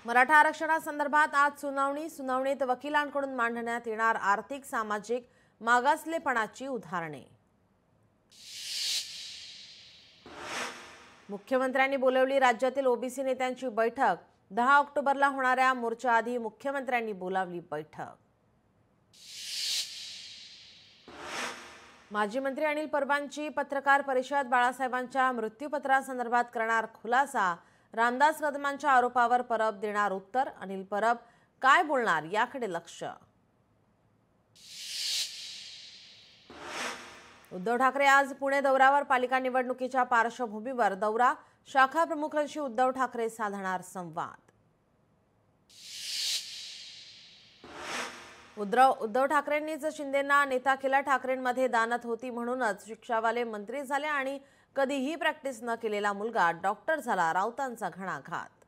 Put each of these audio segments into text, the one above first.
मराठा आरक्षणासंदर्भात आज सुनावणीत वकिलांकडून मांडण्यात येणार आर्थिक सामाजिक मागासलेपणाची उदाहरणे। मुख्यमंत्र्यांनी बोलावली राज्यातील ओबीसी नेत्यांची बैठक। 10 ऑक्टोबरला होणाऱ्या मोर्चाआधी मुख्यमंत्र्यांनी बोलावली बैठक। माजी मंत्री अनिल परबांची पत्रकार परिषद। बाळासाहेबांच्या मृत्यूपत्रासंदर्भात करणार खुलासा। रामदास कदमांच्या आरोपावर परब देणार उत्तर। अनिल परब काय बोलणार याकडे लक्ष। उद्धव ठाकरे आज पुणे दौऱ्यावर। पालिका निवडणुकीच्या पार्श्वभूमीवर दौरा। शाखा प्रमुखांशी उद्धव ठाकरे साधणार संवाद। उद्धव ठाकरेंनीच शिंदेंना नेता केला। ठाकरेंमध्ये दानत होती म्हणूनच शिक्षावाले मंत्री झाले आणि कधीही प्रॅक्टिस न केलेला मुलगा डॉक्टर झाला। राऊतांचा घणाघात।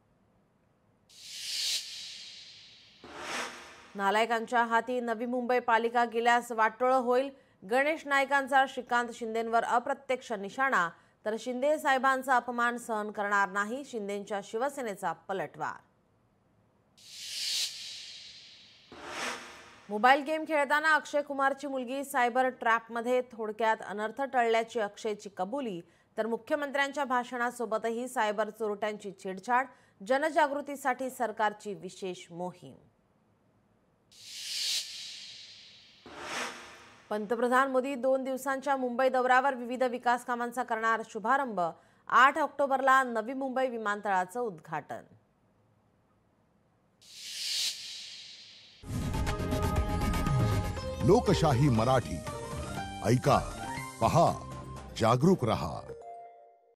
नालायकांच्या हाती नवी मुंबई पालिका गेल्यास वाटोळ होईल। गणेश नाईकांचा श्रीकांत शिंदेंवर अप्रत्यक्ष निशाणा। तर शिंदे साहेबांचा अपमान सहन करणार नाही। शिंदेंच्या शिवसेनेचा पलटवार। मोबाईल गेम खेळताना अक्षय कुमारची मुलगी सायबर ट्रॅपमध्ये। थोडक्यात अनर्थ टळल्याची अक्षयची कबुली। तर मुख्यमंत्र्यांच्या भाषणासोबतही सायबर चोरट्यांची छेडछाड। जनजागृतीसाठी सरकारची विशेष मोहीम। पंतप्रधान मोदी 2 दिवसांच्या मुंबई दौऱ्यावर। विविध विकास कामांचा करणार शुभारंभ। 8 ऑक्टोबरला नवी मुंबई विमानतळाचं उद्घाटन। लोकशाही मराठी ऐका, पहा, जागरूक रहा।